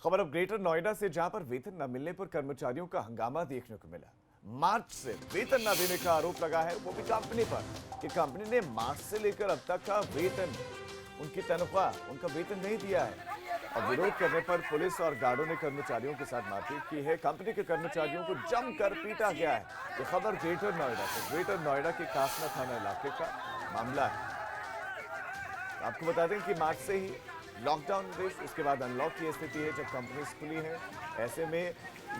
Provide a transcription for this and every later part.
खबर अब ग्रेटर नोएडा से, जहां पर वेतन न मिलने पर कर्मचारियों का हंगामा देखने को मिला। मार्च से वेतन न देने का आरोप लगा है, वो भी कंपनी पर, कि कंपनी ने मार्च से लेकर अब तक का वेतन, उनकी तनख्वाह, उनका वेतन नहीं दिया है। और विरोध करने पर पुलिस और गार्डों ने कर्मचारियों के साथ मारपीट की है। कंपनी के कर्मचारियों को जमकर पीटा गया है। ये खबर ग्रेटर नोएडा से, ग्रेटर नोएडा के कासना थाना इलाके का मामला है। आपको बता दें कि मार्च से ही लॉकडाउन देश, उसके बाद अनलॉक की स्थिति है जब कंपनीज खुली है। ऐसे में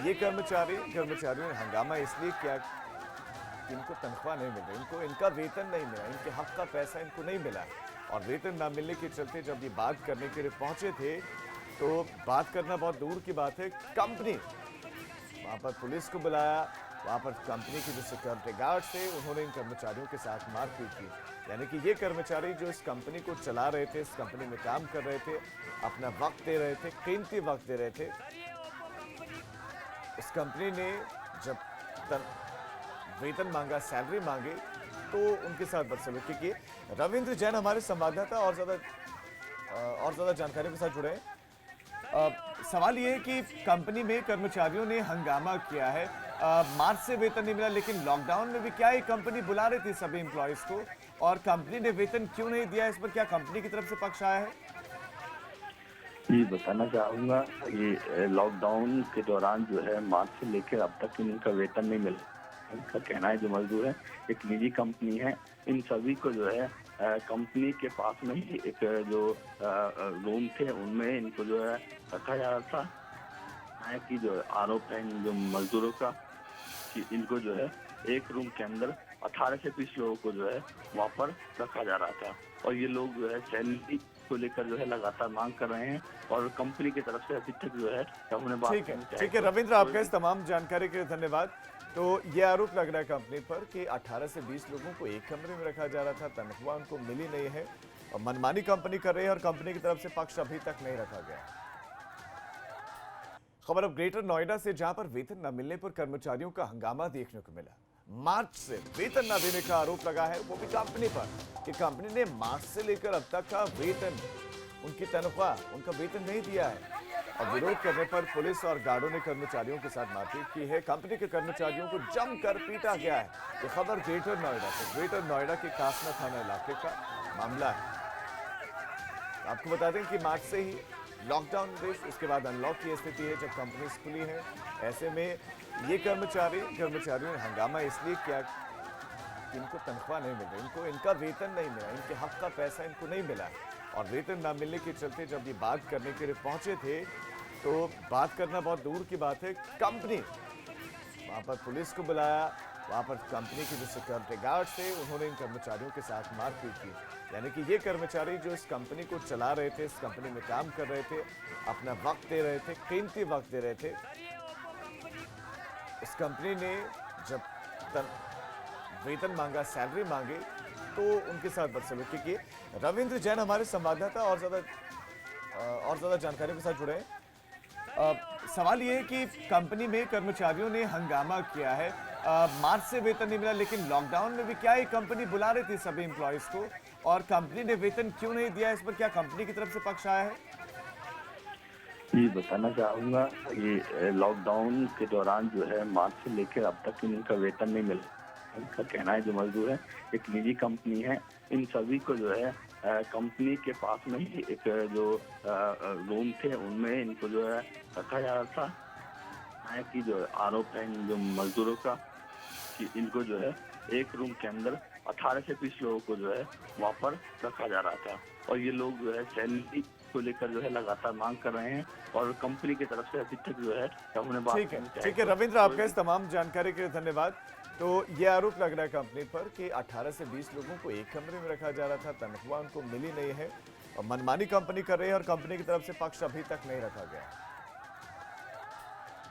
ये कर्मचारियों ने हंगामा इसलिए किया कि इनको तनख्वाह नहीं मिल रही, इनको इनका वेतन नहीं मिला, इनके हक का पैसा इनको नहीं मिला। और वेतन ना मिलने के चलते जब ये बात करने के लिए पहुंचे थे, तो बात करना बहुत दूर की बात है, कंपनी वहां पर पुलिस को बुलाया। वहां पर कंपनी के जो सिक्योरिटी गार्ड थे, उन्होंने इन कर्मचारियों के साथ मारपीट की। यानी कि ये कर्मचारी जो इस कंपनी को चला रहे थे, इस कंपनी में काम कर रहे थे, अपना वक्त दे रहे थे, कीमती वक्त दे रहे थे। इस कंपनी ने जब वेतन मांगा, सैलरी मांगी, तो उनके साथ बदसलूकी की। रविंद्र जैन हमारे संवाददाता और ज्यादा जानकारियों के साथ जुड़े हैं। सवाल ये है कि कंपनी में कर्मचारियों ने हंगामा किया है, मार्च से वेतन नहीं मिला, लेकिन लॉकडाउन में भी क्या ये कंपनी बुला रही थी सभी एम्प्लॉयज को, और कंपनी ने वेतन क्यों नहीं दिया, इस पर क्या कंपनी की तरफ से पक्ष आया है? जी, बताना चाहूँगा, ये लॉकडाउन के दौरान जो है मार्च से लेकर अब तक इनका वेतन नहीं मिला। इनका कहना है जो मजदूर है, एक निजी कंपनी है, इन सभी को जो है कंपनी के पास में ही एक जो रूम थे उनमें इनको जो है रखा जा रहा था। है कि जो आरोप है इन जो मजदूरों का कि इनको जो है एक रूम के अंदर 18 से 20 लोगों को जो है वहाँ पर रखा जा रहा था। और ये लोग जो है सैलरी को लेकर जो है लगातार मांग कर रहे हैं, और कंपनी की तरफ से अभी तक जो है हमने बात ठीक है रविंद्र, आपका इस तमाम जानकारी के लिए धन्यवाद। तो ये आरोप लग रहा है कंपनी पर कि 18 से 20 लोगों को एक कमरे में रखा जा रहा था, तनख्वाह उनको मिली नहीं है, और मनमानी कंपनी कर रही है, और कंपनी की तरफ से पक्ष अभी तक नहीं रखा गया। खबर अब ग्रेटर नोएडा से, जहां पर वेतन न मिलने पर कर्मचारियों का हंगामा देखने को मिला। मार्च से वेतन न देने का आरोप लगा है, वो भी कंपनी पर, कि कंपनी ने मार्च से लेकर अब तक का वेतन, उनकी तनख्वाह, उनका वेतन नहीं दिया है। और विरोध करने पर पुलिस और गार्डों ने कर्मचारियों के साथ मारपीट की है। कंपनी के कर्मचारियों को जमकर पीटा गया है। ये खबर ग्रेटर नोएडा से, ग्रेटर नोएडा के कासना थाना इलाके का मामला है। आपको बता दें कि मार्च से ही लॉकडाउन देश, उसके बाद अनलॉक की स्थिति है जब कंपनीज खुली है। ऐसे में ये कर्मचारियों ने हंगामा इसलिए किया कि इनको तनख्वाह नहीं मिल रही, इनको इनका वेतन नहीं मिला, इनके हक का पैसा इनको नहीं मिला। और वेतन ना मिलने के चलते जब ये बात करने के लिए पहुंचे थे, तो बात करना बहुत दूर की बात है, कंपनी वहां पर पुलिस को बुलाया। वहां पर कंपनी के जो सिक्योरिटी गार्ड थे, उन्होंने इन कर्मचारियों के साथ मारपीट की। यानी कि ये कर्मचारी जो इस कंपनी को चला रहे थे, इस कंपनी में काम कर रहे थे, अपना वक्त दे रहे थे, कीमती वक्त दे रहे थे। इस कंपनी ने जब वेतन मांगा, सैलरी मांगी, तो उनके साथ बदसलूकी की। रविंद्र जैन हमारे संवाददाता और ज्यादा जानकारियों के साथ जुड़े हैं। सवाल ये है कि कंपनी में कर्मचारियों ने हंगामा किया है, मार्च से वेतन नहीं मिला, लेकिन लॉकडाउन में भी क्या ये कंपनी बुला रही थी सभी एम्प्लॉयज को, और कंपनी ने वेतन क्यों नहीं दिया, इस पर क्या कंपनी की तरफ से पक्ष आया है? जी, बताना चाहूँगा, ये लॉकडाउन के दौरान जो है मार्च से लेकर अब तक इनका वेतन नहीं मिला। इनका कहना है जो मजदूर है, एक निजी कंपनी है, इन सभी को जो है कंपनी के पास में ही एक जो रूम थे उनमें इनको जो है रखा जा रहा था। है कि जो आरोप है इन जो मजदूरों का कि इनको जो है एक रूम के अंदर 18 से 20 लोगों को जो है वहाँ पर रखा जा रहा था। और ये लोग जो है सैलरी को लेकर जो है लगातार मांग कर रहे हैं, और कंपनी की तरफ से अभी तक जो है हमने बात ठीक है रविंद्र, आपका इस तमाम जानकारी के लिए धन्यवाद। तो ये आरोप लग रहा है कंपनी पर कि 18 से 20 लोगों को एक कमरे में रखा जा रहा था, तनख्वाह उनको मिली नहीं है, और मनमानी कंपनी कर रही है, और कंपनी की तरफ से पक्ष अभी तक नहीं रखा गया।